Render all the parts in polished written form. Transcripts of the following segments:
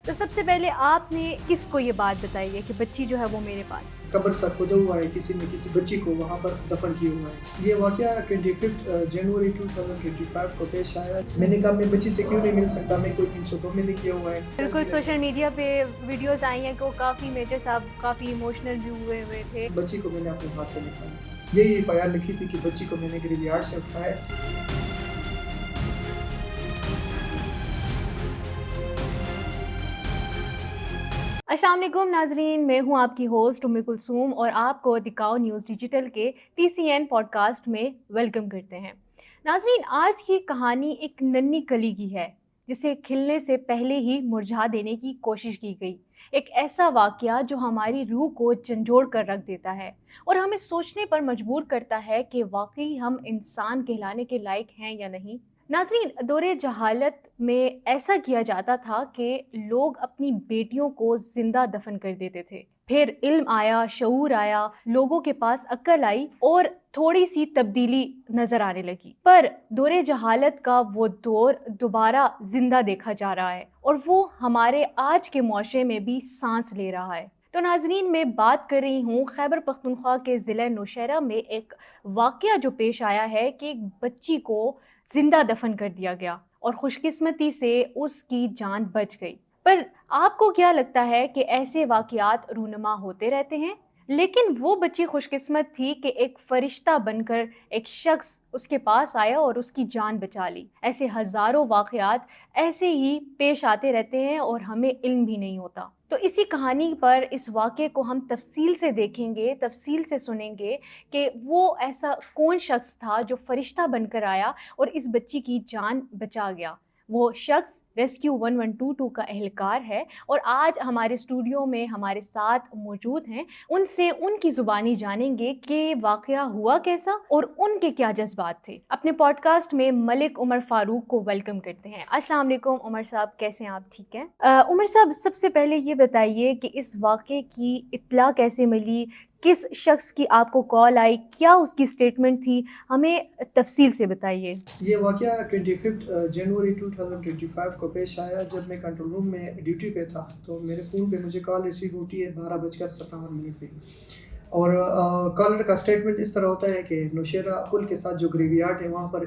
تو سب سے پہلے آپ نے کس کو یہ بات بتائی ہے کہ بچی جو ہے وہ میرے پاس؟ قبر سر کھودا ہوا ہے، کسی نے کسی بچی کو وہاں پر دفن کیا ہوا ہے۔ یہ واقعہ 25 جنوری 2025 کو پیش آیا۔ میں نے کہا میں بچی سے کیوں نہیں مل سکتا، میں کوئی 302 میں نے کیا ہوا ہے۔ بالکل سوشل میڈیا پہ ویڈیوز آئی ہیں کہ وہ کافی میجر صاحب کافی ایموشنل بھی ہوئے تھے۔ بچی کو میں نے اپنے ہاتھ سے نکالا، یہی FIR لکھی تھی کہ بچی کو میں نے گریو یارڈ سے اٹھایا۔ السلام علیکم ناظرین، میں ہوں آپ کی ہوسٹ ام کلثوم اور آپ کو دکھاؤ نیوز ڈیجیٹل کے TCN پوڈ کاسٹ میں ویلکم کرتے ہیں۔ ناظرین، آج کی کہانی ایک ننھی کلی کی ہے جسے کھلنے سے پہلے ہی مرجھا دینے کی کوشش کی گئی۔ ایک ایسا واقعہ جو ہماری روح کو جھنجھوڑ کر رکھ دیتا ہے اور ہمیں سوچنے پر مجبور کرتا ہے کہ واقعی ہم انسان کہلانے کے لائق ہیں یا نہیں۔ ناظرین، دور جہالت میں ایسا کیا جاتا تھا کہ لوگ اپنی بیٹیوں کو زندہ دفن کر دیتے تھے۔ پھر علم آیا، شعور آیا، لوگوں کے پاس عقل آئی اور تھوڑی سی تبدیلی نظر آنے لگی۔ پر دور جہالت کا وہ دور دوبارہ زندہ دیکھا جا رہا ہے اور وہ ہمارے آج کے معاشرے میں بھی سانس لے رہا ہے۔ تو ناظرین، میں بات کر رہی ہوں خیبر پختونخوا کے ضلع نوشہرہ میں ایک واقعہ جو پیش آیا ہے کہ ایک بچی کو زندہ دفن کر دیا گیا اور خوش قسمتی سے اس کی جان بچ گئی۔ پر آپ کو کیا لگتا ہے کہ ایسے واقعات رونما ہوتے رہتے ہیں؟ لیکن وہ بچی خوش قسمت تھی کہ ایک فرشتہ بن کر ایک شخص اس کے پاس آیا اور اس کی جان بچا لی۔ ایسے ہزاروں واقعات ایسے ہی پیش آتے رہتے ہیں اور ہمیں علم بھی نہیں ہوتا۔ تو اسی کہانی پر اس واقعے کو ہم تفصیل سے دیکھیں گے، تفصیل سے سنیں گے کہ وہ ایسا کون شخص تھا جو فرشتہ بن کر آیا اور اس بچی کی جان بچا گیا۔ وہ شخص ریسکیو 1122 کا اہلکار ہے اور آج ہمارے اسٹوڈیو میں ہمارے ساتھ موجود ہیں۔ ان سے ان کی زبانی جانیں گے کہ واقعہ ہوا کیسا اور ان کے کیا جذبات تھے۔ اپنے پوڈ کاسٹ میں ملک عمر فاروق کو ویلکم کرتے ہیں۔ السلام علیکم عمر صاحب، کیسے ہیں آپ؟ ٹھیک ہیں؟ عمر صاحب، سب سے پہلے یہ بتائیے کہ اس واقعے کی اطلاع کیسے ملی، کس شخص کی آپ کو کال آئی، کیا اس کی اسٹیٹمنٹ تھی، ہمیں تفصیل سے بتائیے۔ یہ واقعہ 25 جنوری 2025 کو پیش آیا جب میں کنٹرول روم میں ڈیوٹی پہ تھا، تو میرے فون پہ مجھے کال ریسیو ہوتی ہے 12:57 پہ، اور کالر کا اسٹیٹمنٹ اس طرح ہوتا ہے کہ نوشہرہ پل کے ساتھ جو گریو یارڈ ہے وہاں پر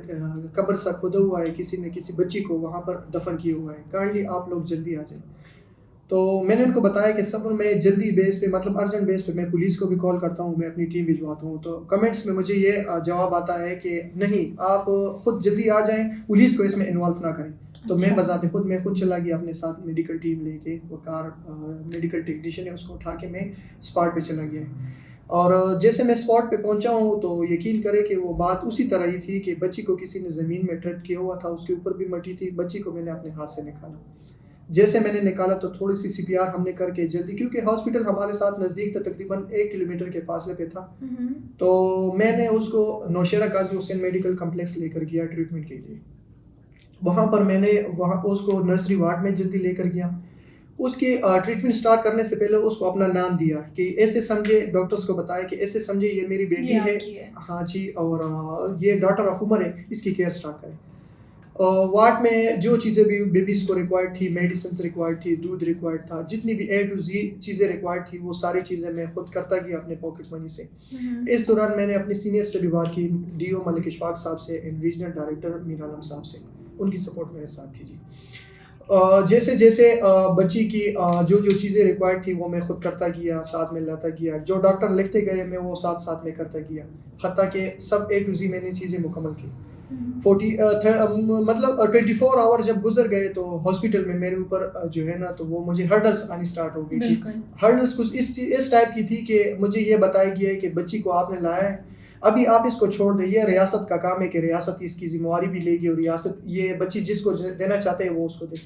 قبر سا کھودا ہوا ہے، کسی نے کسی بچی کو وہاں پر دفن کیا ہوا ہے، کائنڈلی آپ لوگ جلدی آ جائیں۔ تو میں نے ان کو بتایا کہ سب میں جلدی بیس پہ، مطلب ارجنٹ بیس پہ میں پولیس کو بھی کال کرتا ہوں، میں اپنی ٹیم بھجواتا ہوں۔ تو کمنٹس میں مجھے یہ جواب آتا ہے کہ نہیں، آپ خود جلدی آ جائیں، پولیس کو اس میں انوالو نہ کریں۔ تو میں بذات خود چلا گیا اپنے ساتھ میڈیکل ٹیم لے کے، وہ کار میڈیکل ٹیکنیشین ہے، اس کو اٹھا کے میں اسپاٹ پہ چلا گیا۔ اور جیسے میں اسپاٹ پہ پہنچا ہوں تو یقین کرے کہ وہ بات اسی طرح ہی تھی کہ بچی کو کسی نے زمین میں ٹرٹ کیا ہوا تھا، اس کے اوپر بھی مٹی تھی، بچی کو میں نے اپنے ہاتھ سے نکالا۔ جیسے میں نے نکالا تو تھوڑی سی CPR ہم نے کر کے جلدی، کیونکہ ہاسپٹل ہمارے ساتھ نزدیک تھا، تقریباً 1 کلومیٹر کے فاصلے پہ تھا، تو میں نے اس کو نوشہرہ قاضی حسین میڈیکل کمپلیکس لے کر گیا ٹریٹمنٹ کے لیے۔ وہاں پر میں نے اس کو نرسری وارڈ میں جلدی لے کر گیا۔ اس کی ٹریٹمنٹ سٹارٹ کرنے سے پہلے اس کو اپنا نام دیا کہ ایسے سمجھے، ڈاکٹرز کو بتایا کہ ایسے سمجھے یہ میری بیٹی ہے، ہاں جی، اور یہ ڈاٹر آف عمر ہے، اس کی کیئر سٹارٹ کریں۔ وارڈ میں جو چیزیں بھی بیبیز کو ریکوائرڈ تھی، میڈیسنس ریکوائرڈ تھی، دودھ ریکوائرڈ تھا، جتنی بھی A to Z چیزیں ریکوائرڈ تھی وہ ساری چیزیں میں خود کرتا گیا اپنے پاکٹ منی سے۔ اس دوران میں نے اپنی سینئر سے بھی بات کی، DO ملک اشفاق صاحب سے، ریجنل ڈائریکٹر میر عالم صاحب سے، ان کی سپورٹ میرے ساتھ تھی جی۔ جیسے جیسے بچی کی جو چیزیں ریکوائرڈ تھی وہ میں خود کرتا گیا، ساتھ میں لاتا گیا، جو ڈاکٹر لکھتے گئے میں وہ ساتھ میں کرتا گیا، حتیٰ کہ سب A to Z میں نے چیزیں مکمل کی۔ 24 آور جب گزر گئے تو ہاسپٹل میں میرے اوپر جو ہے نا، تو وہ مجھے ہرڈلس آنی سٹارٹ ہو گئی تھی۔ ہرڈلس کچھ اس ٹائپ کی تھی کہ مجھے یہ بتایا گیا ہے کہ بچی کو آپ نے لایا ہے، ابھی آپ اس کو چھوڑ دیں، یہ ریاست کا کام ہے کہ ریاست اس کی ذمہ داری بھی لے گی، اور ریاست یہ بچی جس کو دینا چاہتے ہیں وہ اس کو دے۔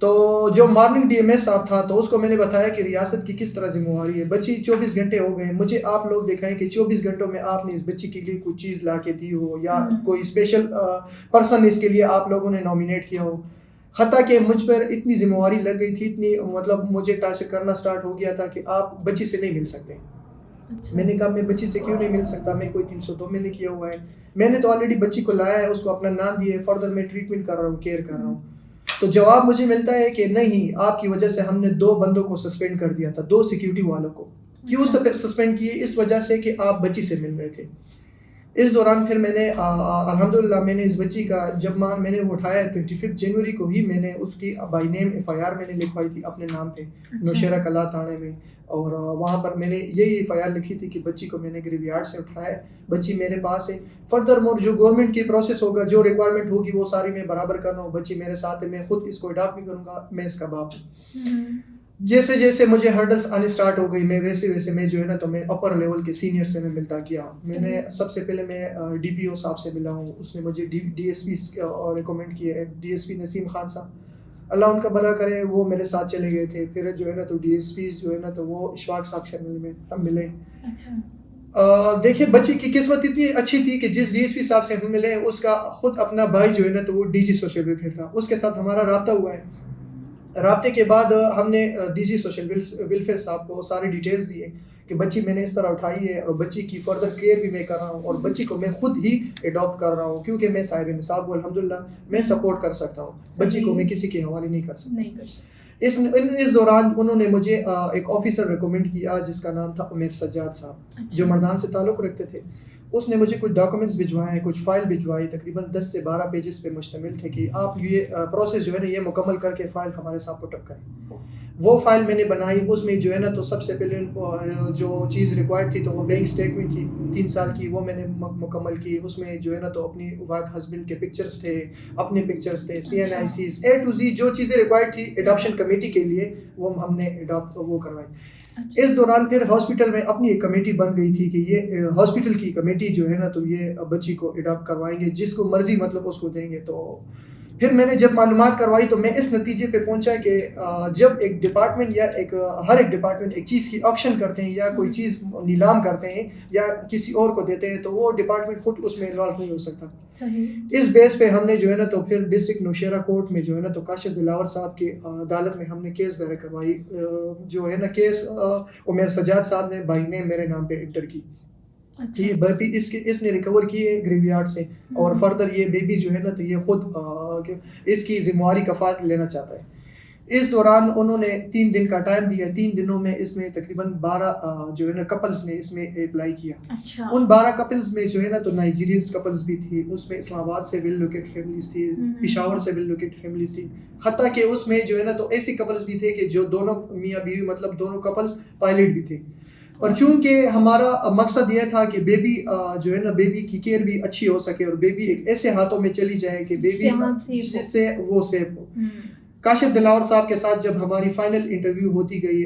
تو جو مارننگ DMS صاحب تھا تو اس کو میں نے بتایا کہ ریاست کی کس طرح ذمہ داری ہے، بچی 24 گھنٹے ہو گئے، مجھے آپ لوگ دکھائیں کہ 24 گھنٹوں میں آپ نے اس بچی کے لیے کوئی چیز لا کے دی ہو، یا کوئی اسپیشل پرسن اس کے لیے آپ لوگوں نے نامینیٹ کیا ہو۔ حتیٰ کہ مجھ پر اتنی ذمہ داری لگ گئی تھی، اتنی مطلب مجھے ٹارچر کرنا سٹارٹ ہو گیا تھا کہ آپ بچی سے نہیں مل سکتے۔ میں نے کہا میں بچی سے کیوں نہیں مل سکتا، میں کوئی 302 میں نے کیا ہوا ہے، میں نے تو آلریڈی بچی کو لایا ہے، اس کو اپنا نام دیا ہے، فردر میں ٹریٹمنٹ کر رہا ہوں، کیئر کر رہا ہوں۔ تو جواب مجھے ملتا ہے کہ نہیں، آپ کی وجہ سے ہم نے 2 بندوں کو سسپینڈ کر دیا تھا، 2 سیکیورٹی والوں کو. کیوں سسپینڈ کیے؟ اس وجہ سے کہ آپ بچی سے مل رہے تھے. اس دوران پھر میں نے الحمدللہ میں نے اس بچی کا جب میں نے وہ اٹھایا 25 جنوری کو ہی میں نے اس کی بائی نیم FIR میں نے لکھوائی تھی اپنے نام پہ نوشیرہ کلا تھانے میں. اور وہاں پر میں نے یہی FIR لکھی تھی کہ بچی کو میں نے گریو یارڈ سے اٹھایا ہے، بچی میرے پاس ہے. فردر مور جو گورنمنٹ کی پروسیس ہوگا، جو ریکوائرمنٹ ہوگی وہ ساری میں برابر کر رہا ہوں. بچی میرے ساتھ ہے، میں خود اس کو اڈاپٹ بھی کروں گا، میں اس کا باپ ہوں. جیسے جیسے مجھے ہرڈلس آنے سٹارٹ ہو گئی، میں ویسے میں جو ہے نا تو میں اپر لیول کے سینئر سے میں ملتا گیا. میں نے سب سے پہلے میں DPO صاحب سے ملا ہوں، اس نے مجھے DSP ریکمینڈ کیا ہے، DSP نسیم خان صاحب، اللہ ان کا بھلا کرے، وہ میرے ساتھ چلے گئے تھے. پھر جو ہے نا تو DSPs جو ہے نا تو وہ اشفاق صاحب سے ہم ملے. دیکھیں بچی کی قسمت اتنی اچھی تھی کہ جس DSP صاحب سے ہم ملے اس کا خود اپنا بھائی جو ہے نا تو وہ DG سوشل ویلفیئر تھا، اس کے ساتھ ہمارا رابطہ ہوا ہے. رابطے کے بعد ہم نے DG سوشل ویلفیئر صاحب کو ساری ڈیٹیلز دیے کہ بچی میں نے اس طرح اٹھائی ہے اور بچی کی فردر کیئر بھی میں کر رہا ہوں اور بچی کو میں خود ہی اڈاپٹ کر رہا ہوں کیونکہ میں صاحب نصاب کو الحمدللہ میں سپورٹ کر سکتا ہوں. بچی کو میں کسی کے حوالے نہیں کر سکتا. اس دوران انہوں نے مجھے ایک آفیسر ریکمینڈ کیا جس کا نام تھا عمیر سجاد صاحب، جو مردان سے تعلق رکھتے تھے. اس نے مجھے کچھ ڈاکومنٹس بھجوائے، کچھ فائل بھجوائی، تقریباً 10 سے 12 پیجز پہ مشتمل تھے کہ آپ یہ پروسیس جو ہے نا یہ مکمل کر کے فائل ہمارے ساتھ پٹ اپ کریں. وہ فائل میں نے بنائی. اس میں جو ہے نا تو سب سے پہلے جو چیز ریکوائرڈ تھی تو وہ بینک اسٹیٹمنٹ تھی 3 سال کی، وہ میں نے مکمل کی. اس میں جو ہے نا تو اپنی وائف ہسبینڈ کے پکچرز تھے، اپنے پکچرز تھے، CNICs A to Z جو چیزیں ریکوائرڈ تھی اڈاپشن کمیٹی کے لیے وہ ہم نے وہ کروائی. اس دوران پھر ہاسپٹل میں اپنی ایک کمیٹی بن گئی تھی کہ یہ ہاسپٹل کی کمیٹی جو ہے نا تو یہ بچی کو اڈاپٹ کروائیں گے، جس کو مرضی مطلب اس کو دیں گے. تو پھر میں نے جب معلومات کروائی تو میں اس نتیجے پہ پہنچا کہ جب ایک ڈپارٹمنٹ یا ہر ایک ڈپارٹمنٹ ایک چیز کی آکشن کرتے ہیں یا کوئی چیز نیلام کرتے ہیں یا کسی اور کو دیتے ہیں تو وہ ڈپارٹمنٹ خود اس میں انوالو نہیں ہو سکتا. اس بیس پہ ہم نے جو ہے نا تو پھر ڈسٹرکٹ نوشیرہ کورٹ میں جو ہے نا تو کاشف دلاور صاحب کی عدالت میں ہم نے کیس دائر کروائی. جو ہے نا کیس عمیر سجاد صاحب نے بائی نیم میرے نام پہ انٹر کی. یہ بیبی اس نے ریکور کی ہے گریو یارڈ سے اور فردر یہ بیبی جو ہے نا تو یہ خود اس کی ذمہ داری کفالت لینا چاہتا ہے. اس دوران انہوں نے 3 دن کا ٹائم دیا. 3 دنوں میں اس میں تقریباً 12 جو ہے نا کپلز نے اس میں اپلائی کیا. ان 12 کپلز میں جو ہے نا تو نائجیرینز کپلز بھی تھی، اس میں اسلام آباد سے ویل لوکیٹ فیملیز تھی، پشاور سے ویل لوکیٹ فیملیز تھی، حتیٰ کہ اس میں جو ہے نا تو ایسے کپلز بھی تھے کہ جو دونوں میاں بیوی مطلب دونوں کپلز پائلٹ بھی تھے. اور چونکہ ہمارا مقصد یہ تھا کہ بیبی جو ہے نا بیبی کی کیئر بھی اچھی ہو سکے اور بیبی ایک ایسے ہاتھوں میں چلی جائے کہ بیبی جس سے وہ سیف ہو. کاشف دلاور صاحب کے ساتھ جب ہماری فائنل انٹرویو ہوتی گئی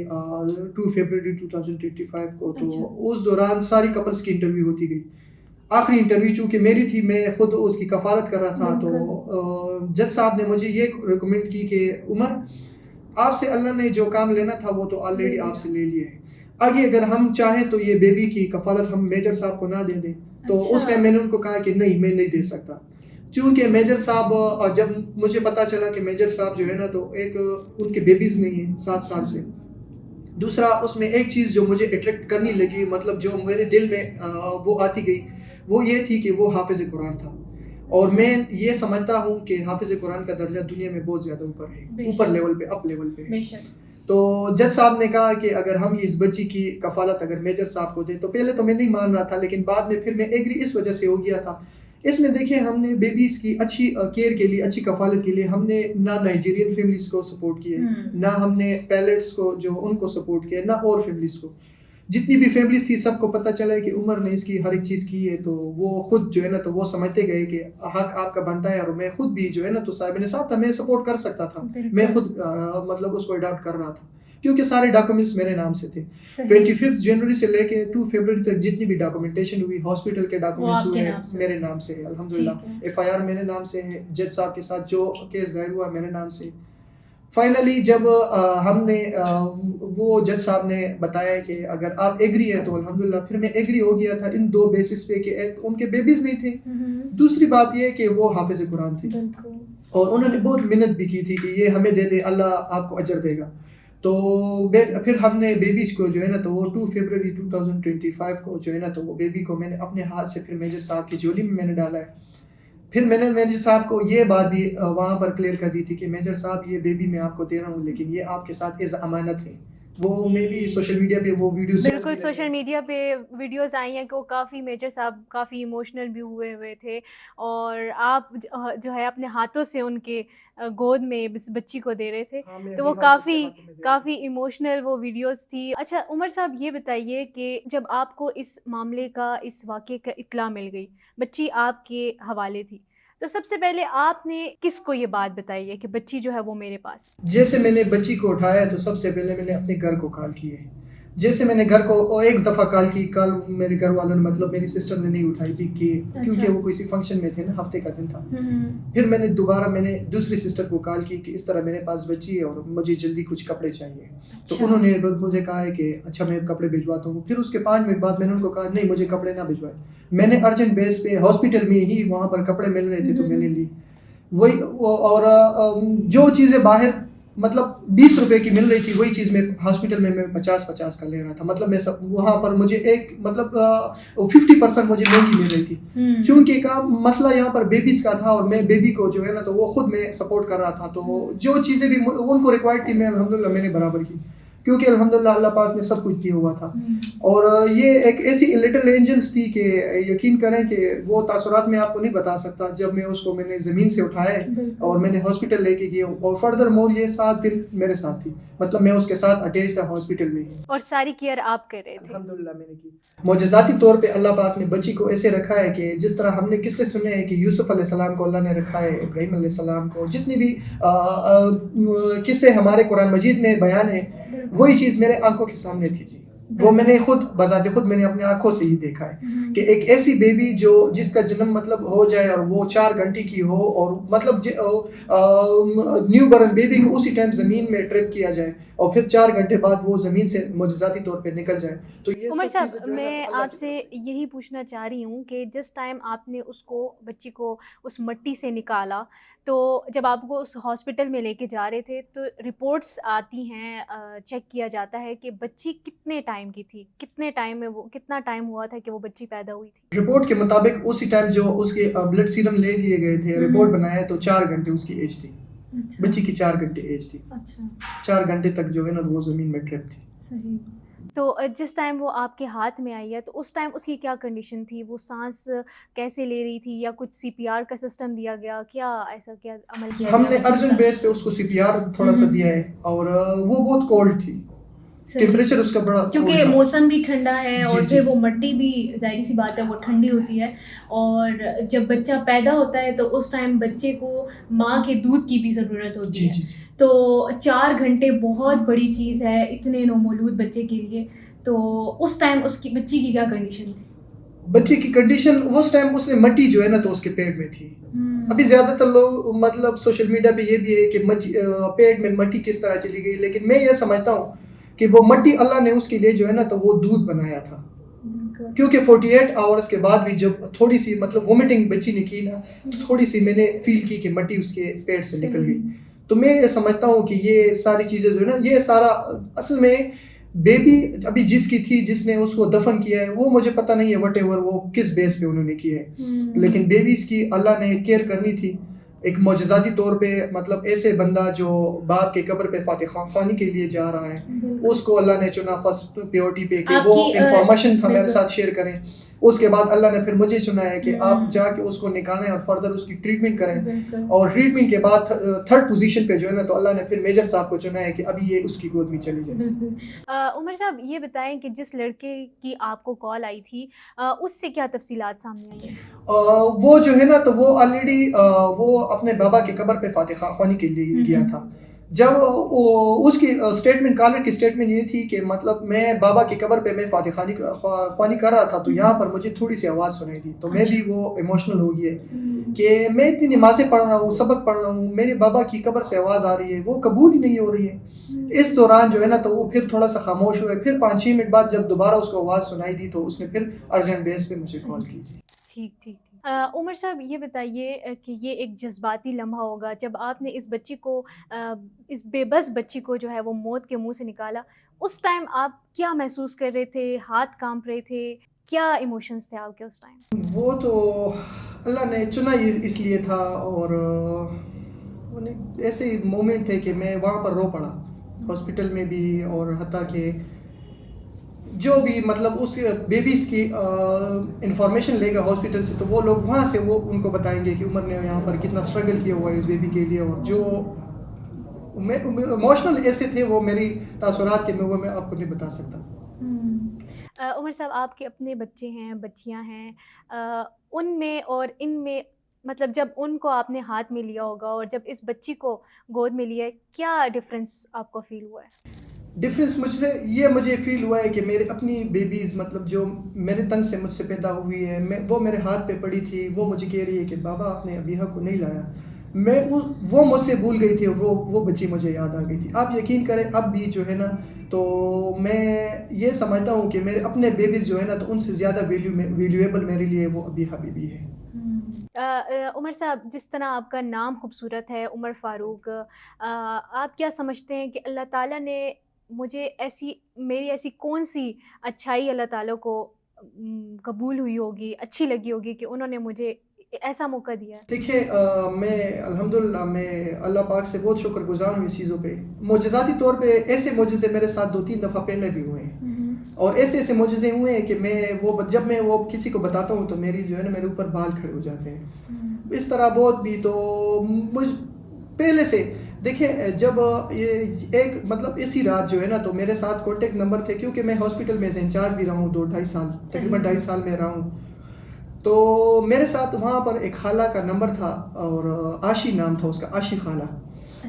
2 فروری 2025 کو تو اس دوران ساری کپلز کی انٹرویو ہوتی گئی. آخری انٹرویو چونکہ میری تھی، میں خود اس کی کفالت کر رہا تھا، تو جج صاحب نے مجھے یہ ریکمینڈ کی کہ عمر آپ سے اللہ نے جو کام لینا تھا وہ تو آلریڈی آپ سے لے لیا ہے، آگے اگر ہم چاہیں تو یہ بیبی کی کفالت ہم میجر صاحب کو نہ دے دیں. تو اس ٹائم میں نے ان کو کہا کہ نہیں میں نہیں دے سکتا، چونکہ میجر صاحب جب مجھے پتا چلا کہ میجر صاحب جو ہے نا تو ایک ان کے بیبیز نہیں ہیں 7 سال سے. دوسرا اس میں ایک چیز جو مجھے اٹریکٹ کرنی لگی مطلب جو میرے دل میں وہ آتی گئی وہ یہ تھی کہ وہ حافظ قرآن تھا. اور میں یہ سمجھتا ہوں کہ حافظ قرآن کا درجہ دنیا میں بہت زیادہ اوپر ہے، اوپر لیول پہ، اپ لیول پہ. تو جج صاحب نے کہا کہ اگر ہم اس بچی کی کفالت اگر میجر صاحب کو دیں، تو پہلے تو میں نہیں مان رہا تھا لیکن بعد میں پھر میں ایگری اس وجہ سے ہو گیا تھا. اس میں دیکھیں ہم نے بیبیز کی اچھی کیئر کے لیے، اچھی کفالت کے لیے ہم نے نہ نائجیرین فیملیز کو سپورٹ کیا، نہ ہم نے پیلٹس کو جو ان کو سپورٹ کیا، نہ اور فیملیز کو. جتنی بھی فیملیز تھی سب کو پتہ چلا ہے کہ عمر نے اس کی ہر ایک چیز کی ہے. تو وہ خود جو ہے نا تو وہ سمجھتے گئے کہ حق آپ کا بنتا ہے. اور میں خود بھی جو ہے نا تو صاحب نصاب تھا، میں سپورٹ کر سکتا تھا، میں خود مطلب اس کو اڈاپٹ کر رہا تھا کیونکہ سارے ڈاکومنٹس میرے نام سے تھے. 25 جنوری سے لے کے 2 فروری تک جتنی بھی ڈاکومنٹیشن ہوئی ہاسپٹل کے ڈاکومنٹس ہوئے میرے نام سے ہے الحمدللہ. FIR میرے نام سے ہے، جج صاحب کے ساتھ جو کیس دائر ہوا میرے نام سے. فائنلی جب ہم نے وہ جج صاحب نے بتایا کہ اگر آپ ایگری ہیں تو الحمدللہ، پھر میں ایگری ہو گیا تھا ان 2 بیسس پہ کہ ایک ان کے بیبیز نہیں تھے، دوسری بات یہ کہ وہ حافظ قرآن تھے اور انہوں نے بہت محنت بھی کی تھی کہ یہ ہمیں دے دے، اللہ آپ کو اجر دے گا. تو پھر ہم نے بیبیز کو جو ہے نا تو وہ 2 فروری 2025 کو جو ہے نا تو وہ بیبی کو میں نے اپنے ہاتھ سے پھر میجر صاحب کی جھولی میں نے ڈالا ہے. پھر میں نے میجر صاحب کو یہ بات بھی وہاں پر کلیئر کر دی تھی کہ میجر صاحب یہ بیبی میں آپ کو دے رہا ہوں لیکن یہ آپ کے ساتھ ایز امانت ہے. وہ میں بھی سوشل میڈیا پہ وہ ویڈیوز بالکل سوشل میڈیا پہ ویڈیوز آئی ہیں کہ وہ کافی میجر صاحب کافی ایموشنل بھی ہوئے تھے اور آپ جو ہے اپنے ہاتھوں سے ان کے گود میں اس بچی کو دے رہے تھے, تو وہ کافی ایموشنل وہ ویڈیوز تھی. اچھا عمر صاحب یہ بتائیے کہ جب آپ کو اس معاملے کا, اس واقعے کا اطلاع مل گئی, بچی آپ کے حوالے تھی, تو سب سے پہلے آپ نے کس کو یہ بات بتائی ہے کہ بچی جو ہے وہ میرے پاس؟ جیسے میں نے بچی کو اٹھایا تو سب سے پہلے میں نے اپنے گھر کو کال کی ہے. جیسے میں نے گھر کو ایک دفعہ کال کی, کال میرے گھر والوں نے مطلب میری سسٹر نے نہیں اٹھائی تھی کہ کیونکہ وہ کسی فنکشن میں تھے نا, ہفتے کا دن تھا. پھر میں نے دوسری سسٹر کو کال کی کہ اس طرح میرے پاس بچی ہے اور مجھے جلدی کچھ کپڑے چاہیے. تو انہوں نے مجھے کہا ہے کہ اچھا میں کپڑے بھجواتا ہوں. پھر اس کے 5 منٹ بعد میں نے ان کو کہا نہیں مجھے کپڑے نہ بھجوائے. میں نے ارجنٹ بیس پہ ہاسپٹل میں ہی وہاں پر کپڑے مل رہے تھے تو میں نے لی وہی. اور جو چیزیں باہر مطلب 20 روپے کی مل رہی تھی وہی چیز میں ہاسپٹل میں 50 کا لے رہا تھا. مطلب میں وہاں پر مجھے ایک مطلب 50% مجھے مہنگی مل رہی تھی. چونکہ کا مسئلہ یہاں پر بیبیز کا تھا اور میں بیبی کو جو ہے نا تو وہ خود میں سپورٹ کر رہا تھا, تو جو چیزیں بھی ان کو ریکوائرڈ تھی میں الحمدللہ میں نے برابر کی, کیونکہ الحمدللہ اللہ پاک نے سب کچھ کیا ہوا تھا. اور یہ ایک ایسی لٹل اینجلس تھی کہ یقین کریں کہ وہ تاثرات میں آپ کو نہیں بتا سکتا. جب میں اس کو میں نے زمین سے اٹھایا اور میں نے ہاسپٹل لے کے گیا اور فردر مور یہ 7 دن میرے ساتھ تھی, مطلب میں اس کے ساتھ اٹیچ تھا ہاسپٹل میں, اور ساری کیئر آپ کر رہے تھے. الحمدللہ میں نے کی. معجزاتی طور پہ اللہ پاک نے بچی کو ایسے رکھا ہے کہ جس طرح ہم نے قصے سنے ہیں کہ یوسف علیہ السلام کو اللہ نے رکھا ہے, ابراہیم علیہ السلام کو, جتنی بھی قصے ہمارے قرآن مجید میں بیان ہیں وہی چیز میرے آنکھوں کے سامنے تھی جی. وہ میں نے خود بذات خود میں نے اپنے آنکھوں سے ہی دیکھا ہے کہ ایک ایسی بیبی جس کا جنم مطلب ہو جائے اور وہ 4 گھنٹے کی ہو اور مطلب نیو برن بیبی کو اسی ٹائم زمین میں ٹرپ کیا جائے اور پھر 4 گھنٹے بعد وہ زمین سے معجزاتی طور پہ نکل جائے. تو یہ عمر صاحب میں آپ سے یہی پوچھنا چاہ رہی ہوں کہ جس ٹائم آپ نے بچی کو اس مٹی سے نکالا, تو جب آپ کو اس ہاسپٹل میں لے کے جا رہے تھے تو رپورٹس آتی ہیں, چیک کیا جاتا ہے کہ بچی کتنے ٹائم کی تھی, کتنے ٹائم میں کتنا ٹائم ہوا تھا کہ وہ بچی پیدا ہوئی تھی؟ رپورٹ کے مطابق اسی ٹائم جو اس کے بلڈ سیرم لے لیے گئے تھے, رپورٹ بنایا تو 4 گھنٹے اس کی ایج تھی. بچی کی 4 گھنٹے ایج تھی. 4 گھنٹے تک جو ہے نا وہ زمین میں ٹرپ تھی. تو جس ٹائم وہ آپ کے ہاتھ میں آئی ہے تو اس ٹائم اس کی کیا کنڈیشن تھی؟ وہ سانس کیسے لے رہی تھی یا کچھ CPR کا سسٹم دیا گیا, کیا ایسا کیا عمل کیا؟ ہم نے ارجنٹ بیس پہ اس کو CPR تھوڑا سا دیا ہے اور وہ بہت کولڈ تھی, ٹیمپریچر اس کا بڑا, کیونکہ موسم بھی ٹھنڈا ہے اور پھر وہ مٹی بھی ظاہری سی بات ہے وہ ٹھنڈی ہوتی ہے, اور جب بچہ پیدا ہوتا ہے تو اس ٹائم بچے کو ماں کے دودھ کی بھی ضرورت ہوتی ہے. تو 4 گھنٹے بہت بڑی چیز ہے اتنے نومولود بچے کے لیے. تو اس ٹائم اس کی بچی کی کیا کنڈیشن تھی؟ بچے کی کنڈیشن اس ٹائم اس نے مٹی جو ہے نا تو اس کے پیٹ میں تھی. ابھی زیادہ تر لوگ مطلب سوشل میڈیا پہ یہ بھی ہے کہ پیٹ میں مٹی کس طرح چلی گئی, لیکن میں یہ سمجھتا ہوں کہ وہ مٹی اللہ نے اس کے لیے جو ہے نا تو وہ دودھ بنایا تھا. کیونکہ 48 آورس کے بعد بھی جب تھوڑی سی مطلب وومٹنگ بچی نے کی نا تو تھوڑی سی میں نے فیل کی کہ مٹی اس کے پیٹ سے نکل گئی. تو میں یہ سمجھتا ہوں کہ یہ ساری چیزیں جو ہے نا یہ سارا اصل میں بیبی ابھی جس کی تھی جس نے اس کو دفن کیا ہے وہ مجھے پتہ نہیں ہے وٹ ایور وہ کس بیس پہ انہوں نے کیا ہے, لیکن بیبیز کی اللہ نے کیئر کرنی تھی ایک معجزاتی طور پہ. مطلب ایسے بندہ جو باپ کے قبر پہ فاتحہ خوانی کے لیے جا رہا ہے اس کو اللہ نے چنا فرسٹ پیورٹی پہ کہ وہ انفارمیشن ہمارے ساتھ شیئر کریں. اس کے بعد اللہ نے پھر مجھے چنا ہے کہ آپ جا کے اس کو نکالیں اور فردر اس کی ٹریٹمنٹ کریں, اور ٹریٹمنٹ کے بعد 3rd پوزیشن پہ جو ہے نا تو اللہ نے پھر میجر صاحب کو چنا ہے کہ ابھی یہ اس کی گود میں چلی جائے. عمر صاحب یہ بتائیں کہ جس لڑکے کی آپ کو کال آئی تھی اس سے کیا تفصیلات سامنے آئی ہیں؟ وہ جو ہے نا تو وہ آلریڈی وہ اپنے بابا کے قبر پہ فاتحہ خوانی کے لیے گیا تھا. جب اس کی اسٹیٹمنٹ کالر کی اسٹیٹمنٹ یہ تھی کہ مطلب میں بابا کی قبر پہ میں فاتحہ خوانی کر رہا تھا تو یہاں پر مجھے تھوڑی سی آواز سنائی دی, تو میں بھی وہ ایموشنل ہو گئی ہے کہ میں اتنی نمازیں پڑھ رہا ہوں, سبق پڑھ رہا ہوں, میرے بابا کی قبر سے آواز آ رہی ہے, وہ قبول ہی نہیں ہو رہی ہے. اس دوران جو ہے نا تو وہ پھر تھوڑا سا خاموش ہوئے. پھر 5-6 منٹ بعد جب دوبارہ اس کو آواز سنائی دی تو اس نے پھر ارجنٹ بیس پہ مجھے کال کی. ٹھیک. عمر صاحب یہ بتائیے کہ یہ ایک جذباتی لمحہ ہوگا جب آپ نے اس بچی کو, اس بے بس بچی کو جو ہے وہ موت کے منہ سے نکالا. اس ٹائم آپ کیا محسوس کر رہے تھے؟ ہاتھ کانپ رہے تھے؟ کیا ایموشنز تھے آپ کے اس ٹائم؟ وہ تو اللہ نے چنا ہی اس لیے تھا، اور ایسے مومنٹ تھے کہ میں وہاں پر رو پڑا ہاسپٹل میں بھی، اور حتیٰ کہ جو بھی مطلب اس بیبیز کی انفارمیشن لے گا ہاسپٹل سے، تو وہ لوگ وہاں سے وہ ان کو بتائیں گے کہ عمر نے یہاں پر کتنا اسٹرگل کیا ہوا ہے اس بیبی کے لیے، اور جو ایموشنل ایسے تھے وہ میری تاثرات کے وہ میں آپ کو نہیں بتا سکتا۔ عمر صاحب، آپ کے اپنے بچے ہیں، بچیاں ہیں، ان میں اور ان میں مطلب جب ان کو آپ نے ہاتھ میں لیا ہوگا اور جب اس بچی کو گود میں لیا ہے، کیا ڈفرینس آپ کو فیل ہوا ہے؟ ڈفرینس مجھے فیل ہوا ہے کہ میرے اپنی بیبیز مطلب جو میرے تن سے مجھ سے پیدا ہوئی ہے، وہ میرے ہاتھ پہ پڑی تھی، وہ مجھے کہہ رہی ہے کہ بابا آپ نے ابیحہ کو نہیں لایا، وہ مجھ سے بھول گئی تھی، اور وہ بچی مجھے یاد آ گئی تھی۔ آپ یقین کریں اب بھی جو ہے نا، تو میں یہ سمجھتا ہوں کہ میرے اپنے بیبیز جو ہے نا، تو ان سے زیادہ ویلیویبل میرے لیے وہ ابیحہ بیبی ہے۔ عمر صاحب، جس طرح آپ کا نام خوبصورت ہے عمر فاروق، آپ کیا سمجھتے ہیں کہ اللہ تعالیٰ نے میری ایسی کون سی اچھائی اللہ تعالیٰ کو قبول ہوئی ہوگی، اچھی لگی ہوگی کہ انہوں نے مجھے ایسا موقع دیا ہے؟ دیکھیے میں الحمدللہ میں اللہ پاک سے بہت شکر گزار ہوں اس چیزوں پہ۔ معجزاتی طور پہ ایسے معجزے میرے ساتھ 2-3 دفعہ پہلے بھی ہوئے ہیں، اور ایسے معجزے ہوئے ہیں کہ جب میں وہ کسی کو بتاتا ہوں تو میری جو ہے نا میرے اوپر بال کھڑے ہو جاتے ہیں، اس طرح بہت بھی۔ تو پہلے سے دیکھیں، جب یہ ایک مطلب اسی رات جو ہے نا، تو میرے ساتھ کانٹیکٹ نمبر تھے، کیونکہ میں ہاسپٹل میں انچارج بھی رہا ہوں 2-2.5 سال، تقریباً 2.5 سال میں رہا ہوں، تو میرے ساتھ وہاں پر ایک خالہ کا نمبر تھا، اور عاشی نام تھا اس کا، عاشی خالہ۔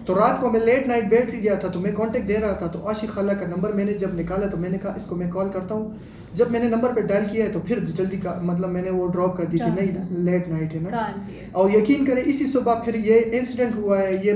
تو رات کو میں لیٹ نائٹ بیٹھ گیا تھا، تو میں کانٹیکٹ دے رہا تھا، تو عاشی خالہ کا نمبر میں نے جب نکالا تو میں نے کہا اس کو میں کال کرتا ہوں۔ جب میں نے نمبر پہ ڈائل کیا ہے تو پھر جلدی کا مطلب میں نے وہ ڈراپ کر دی کہ نہیں لیٹ نائٹ ہے نا، اور یقین کریں اسی صبح پھر یہ انسیڈنٹ ہوا ہے، یہ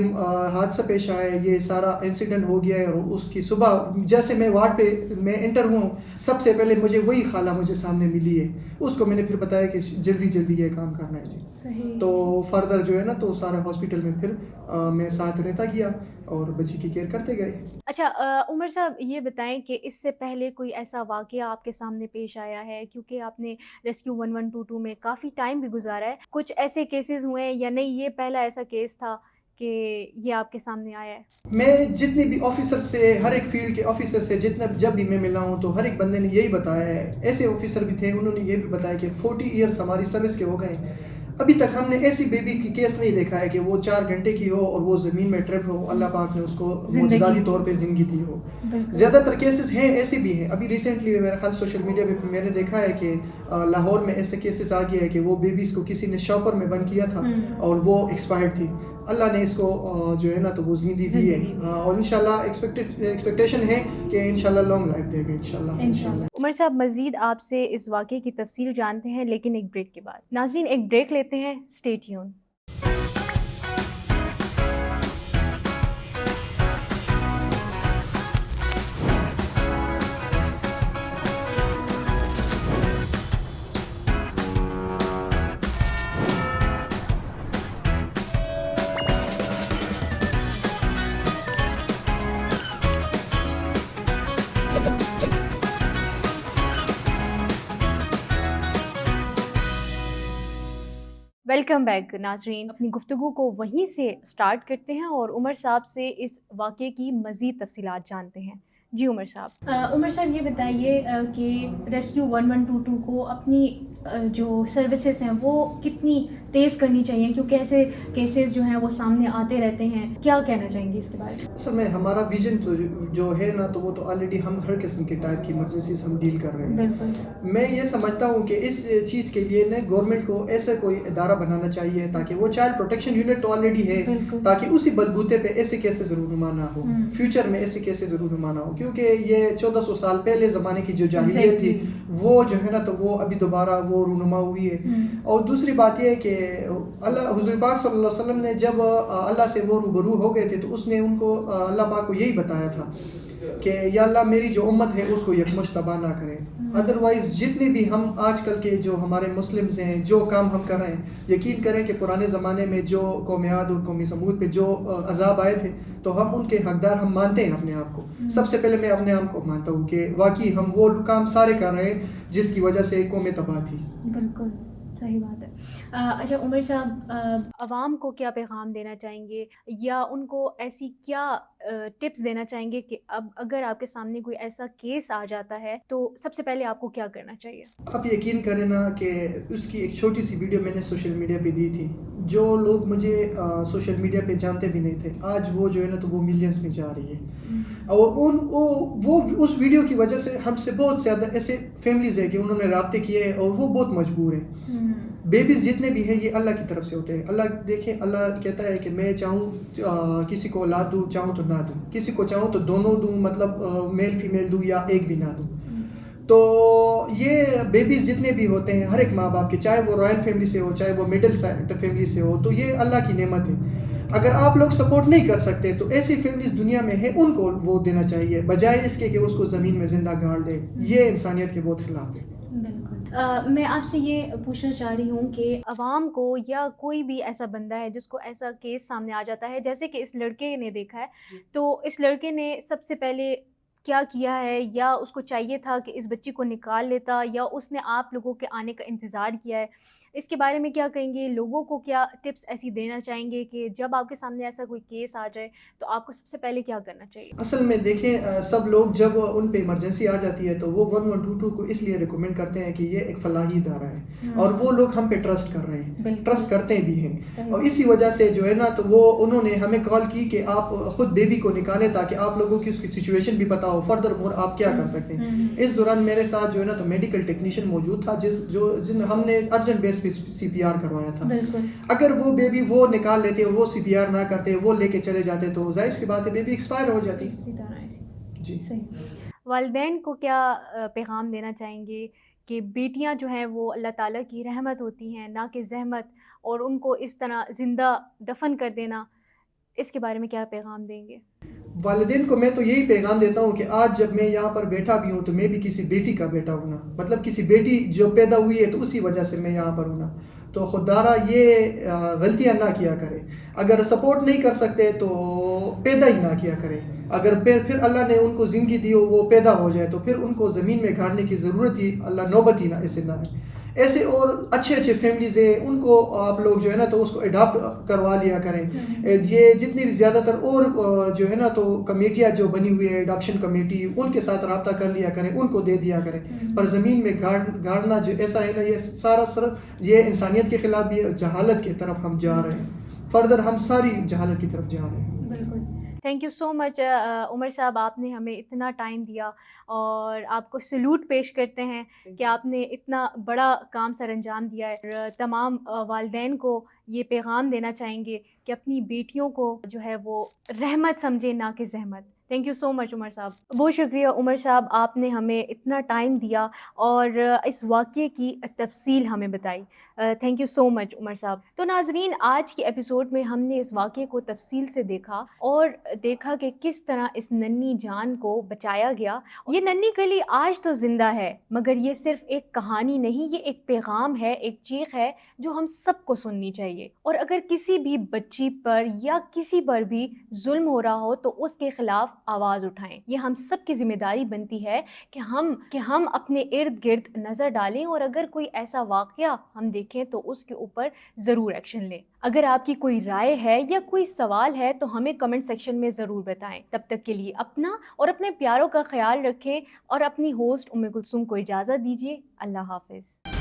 حادثہ پیش آیا ہے، یہ سارا انسیڈنٹ ہو گیا ہے، اور اس کی صبح جیسے میں وارڈ پہ میں انٹر ہوں، سب سے پہلے مجھے وہی خالہ مجھے سامنے ملی ہے، اس کو میں نے پھر بتایا کہ جلدی یہ کام کرنا ہے جی۔ تو فردر جو ہے نا، تو سارے ہاسپٹل میں پھر میں ساتھ رہتا گیا اور بچی کی کیئر کرتے گئے۔ اچھا عمر صاحب، یہ بتائیں کہ اس سے پہلے کوئی ایسا واقعہ آپ کے سامنے پیش آیا ہے؟ کیونکہ آپ نے ریسکیو 1122 میں کافی ٹائم بھی گزارا ہے، کچھ ایسے کیسز ہوئے ہیں یا نہیں یہ پہلا ایسا کیس تھا کہ یہ آپ کے سامنے آیا ہے؟ میں جتنے بھی آفیسر سے، ہر ایک فیلڈ کے آفیسر سے جب بھی میں ملا ہوں، تو ہر ایک بندے نے یہی بتایا ہے، ایسے آفیسر بھی تھے انہوں نے یہ بھی بتایا کہ 40 ایئرس ہماری سروس کے ہو گئے، ابھی تک ہم نے ایسی بیبی کی کیس نہیں دیکھا ہے کہ وہ 4 گھنٹے کی ہو اور وہ زمین میں ٹرپ ہو، اللہ پاک نے اس کو معجزاتی طور پہ زندگی دی ہو۔ زیادہ تر کیسز ہیں ایسے بھی ہیں، ابھی ریسنٹلی میرا خیال سوشل میڈیا پہ میں نے دیکھا ہے کہ لاہور میں ایسے کیسز آ گیا ہے کہ وہ بیبیز کو کسی نے شاپر میں بند کیا تھا اور وہ ایکسپائرڈ تھی، اللہ نے اس کو جو ہے نا تو وہ زندگی دی ہے، اور انشاءاللہ ایکسپیکٹیشن ہے کہ انشاءاللہ لانگ لائف دے گا انشاءاللہ۔ عمر صاحب، مزید آپ سے اس واقعے کی تفصیل جانتے ہیں لیکن ایک بریک کے بعد۔ ناظرین ایک بریک لیتے ہیں، اسٹے ٹیون۔ ویلکم بیک ناظرین، اپنی گفتگو کو وہیں سے سٹارٹ کرتے ہیں اور عمر صاحب سے اس واقعے کی مزید تفصیلات جانتے ہیں۔ جی عمر صاحب یہ بتائیے کہ ریسکیو 1122 کو اپنی جو سروسز ہیں وہ کتنی تیز کرنی چاہیے، کیونکہ ایسے کیسز جو ہیں وہ سامنے آتے رہتے ہیں، کیا کہنا چاہیں گے اس کے بارے میں؟ اصل میں ہمارا ویژن تو جو ہے نا، تو وہ تو آلریڈی ہم ہر قسم کے ٹائپ کی ایمرجنسیز ہم ڈیل کر رہے ہیں۔ بالکل، میں یہ سمجھتا ہوں کہ اس چیز کے لیے نا گورنمنٹ کو ایسا کوئی ادارہ بنانا چاہیے تاکہ وہ چائلڈ پروٹیکشن یونٹ تو آلریڈی ہے، تاکہ اسی بلبوتے پہ ایسے کیسز رونما نہ ہو، فیوچر میں ایسے کیسز رونما نہ ہو، کیونکہ یہ 1400 سال پہلے زمانے کی جو جاہلیت تھی وہ جو ہے نا تو وہ ابھی دوبارہ وہ رونما ہوئی ہے۔ اور دوسری بات یہ ہے کہ اللہ حضور پاک صلی اللہ علیہ وسلم نے جب اللہ سے وہ روبرو ہو گئے تھے تو اس نے ان کو اللہ پاک کو یہی بتایا تھا کہ یا اللہ میری جو امت ہے اس کو یکمشت تباہ نہ کریں. ادروائز جتنے بھی ہم آج کل کے جو ہمارے مسلمز ہیں جو کام ہم کر رہے ہیں, یقین کریں کہ پرانے زمانے میں جو قوم عاد اور قوم سمود پہ جو عذاب آئے تھے تو ہم ان کے حقدار ہم مانتے ہیں اپنے آپ کو. سب سے پہلے میں اپنے آپ کو مانتا ہوں کہ واقعی ہم وہ کام سارے کر رہے ہیں جس کی وجہ سے قوم تباہ تھی. بالکل صحیح بات ہے. اچھا عمر صاحب, عوام کو کیا پیغام دینا چاہیں گے یا ان کو ایسی کیا ٹپس دینا چاہیں گے کہ اب اگر آپ کے سامنے کوئی ایسا کیس آ جاتا ہے تو سب سے پہلے آپ کو کیا کرنا چاہیے؟ آپ یقین کریں نا کہ اس کی ایک چھوٹی سی ویڈیو میں نے سوشل میڈیا پہ دی تھی. جو لوگ مجھے سوشل میڈیا پہ جانتے بھی نہیں تھے, آج وہ جو ہے نا تو وہ ملینز میں جا رہی ہے. اور وہ اس ویڈیو کی وجہ سے ہم سے بہت زیادہ ایسے فیملیز ہیں کہ انہوں نے رابطے کیے ہیں اور وہ بہت مجبور ہیں. بیبیز جتنے بھی ہیں یہ اللہ کی طرف سے ہوتے ہیں. اللہ دیکھیں, اللہ کہتا ہے کہ میں چاہوں کسی کو اولاد دوں, چاہوں تو نہ دوں, کسی کو چاہوں تو دونوں دوں, مطلب میل فیمیل دوں یا ایک بھی نہ دوں. تو یہ بیبیز جتنے بھی ہوتے ہیں ہر ایک ماں باپ کے, چاہے وہ رائل فیملی سے ہو چاہے وہ مڈل فیملی سے ہو, تو یہ اللہ کی نعمت ہے. اگر آپ لوگ سپورٹ نہیں کر سکتے تو ایسی فیملیز دنیا میں ہیں, ان کو وہ دینا چاہیے بجائے اس کے کہ اس کو زمین میں زندہ گاڑ دے. یہ انسانیت کے بہت خلاف ہے. میں آپ سے یہ پوچھنا چاہ رہی ہوں کہ عوام کو یا کوئی بھی ایسا بندہ ہے جس کو ایسا کیس سامنے آ جاتا ہے, جیسے کہ اس لڑکے نے دیکھا ہے, تو اس لڑکے نے سب سے پہلے کیا کیا ہے, یا اس کو چاہیے تھا کہ اس بچی کو نکال لیتا, یا اس نے آپ لوگوں کے آنے کا انتظار کیا ہے؟ اس کے بارے میں کیا کہیں گے؟ لوگوں کو کیا ٹپس ایسی دینا چاہیں گے کہ جب آپ کے سامنے ایسا کوئی کیس آ جائے تو آپ کو سب سے پہلے کیا کرنا چاہیے؟ اصل میں دیکھیں, سب لوگ جب ان پہ ایمرجنسی آ جاتی ہے تو وہ 1122 کو اس لیے ریکمینڈ کرتے ہیں کہ یہ ایک فلاحی ادارہ ہے اور وہ لوگ ہم پہ ٹرسٹ کر رہے ہیں, ٹرسٹ کرتے بھی ہیں. اور اسی وجہ سے جو ہے نا تو وہ انہوں نے ہمیں کال کی کہ آپ خود بیبی کو نکالیں تاکہ آپ لوگوں کی اس کی سچویشن بھی پتا ہو, فردر مور آپ کیا کر سکتے ہیں. اس دوران میرے ساتھ جو ہے نا تو میڈیکل ٹیکنیشین موجود تھا جن ہم نے ارجنٹ بیس پہ CPR کروایا تھا. اگر وہ بیبی وہ نکال لیتے, وہ CPR نہ کرتے, وہ لے کے چلے جاتے تو ظاہر سی بات ہے بیبی ایکسپائر ہو جاتی. جی والدین کو کیا پیغام دینا چاہیں گے کہ بیٹیاں جو ہیں وہ اللہ تعالیٰ کی رحمت ہوتی ہیں نہ کہ زحمت, اور ان کو اس طرح زندہ دفن کر دینا, اس کے بارے میں کیا پیغام دیں گے؟ والدین کو میں تو یہی پیغام دیتا ہوں کہ آج جب میں یہاں پر بیٹھا بھی ہوں تو میں بھی کسی بیٹی کا بیٹا ہوں نا, مطلب کسی بیٹی جو پیدا ہوئی ہے تو اسی وجہ سے میں یہاں پر ہوں نا. تو خوددارا یہ غلطیاں نہ کیا کرے. اگر سپورٹ نہیں کر سکتے تو پیدا ہی نہ کیا کرے. اگر پھر اللہ نے ان کو زندگی دی ہو, وہ پیدا ہو جائے تو پھر ان کو زمین میں گاڑنے کی ضرورت ہی اللہ نوبت ہی نہ ایسے نہ ہے. ایسے اور اچھے فیملیز ہیں, ان کو آپ لوگ جو ہے نا تو اس کو اڈاپٹ کروا لیا کریں. یہ جتنی بھی زیادہ تر اور جو ہے نا تو کمیٹیاں جو بنی ہوئی ہے اڈاپشن کمیٹی, ان کے ساتھ رابطہ کر لیا کریں, ان کو دے دیا کریں. پر زمین میں گاڑنا جو ایسا ہے نا, یہ سارا صرف یہ انسانیت کے خلاف بھی ہے, جہالت کی طرف ہم جا رہے ہیں, فردر ہم ساری جہالت کی طرف جا رہے ہیں. بالکل. تھینک یو سو مچ عمر صاحب, آپ نے ہمیں اتنا ٹائم دیا اور آپ کو سلوٹ پیش کرتے ہیں کہ آپ نے اتنا بڑا کام سر انجام دیا ہے. اور تمام والدین کو یہ پیغام دینا چاہیں گے کہ اپنی بیٹیوں کو جو ہے وہ رحمت سمجھے نہ کہ زحمت. تھینک یو سو مچ عمر صاحب. بہت شکریہ عمر صاحب, آپ نے ہمیں اتنا ٹائم دیا اور اس واقعے کی تفصیل ہمیں بتائی. تھینک یو سو مچ عمر صاحب. تو ناظرین, آج کی ایپیسوڈ میں ہم نے اس واقعے کو تفصیل سے دیکھا اور دیکھا کہ کس طرح اس ننھی جان کو بچایا گیا. یہ ننھی کلی آج تو زندہ ہے, مگر یہ صرف ایک کہانی نہیں, یہ ایک پیغام ہے, ایک چیخ ہے جو ہم سب کو سننی چاہیے. اور اگر کسی بھی بچی پر یا کسی پر بھی ظلم ہو رہا ہو تو اس کے خلاف آواز اٹھائیں. یہ ہم سب کی ذمہ داری بنتی ہے کہ ہم اپنے ارد گرد نظر ڈالیں, اور اگر کوئی ایسا واقعہ ہم دیکھیں تو اس کے اوپر ضرور ایکشن لیں. اگر آپ کی کوئی رائے ہے یا کوئی سوال ہے تو ہمیں کمنٹ سیکشن میں ضرور بتائیں. تب تک کے لیے اپنا اور اپنے پیاروں کا خیال رکھیں اور اپنی ہوسٹ ام کلثوم کو اجازت دیجیے. اللہ حافظ.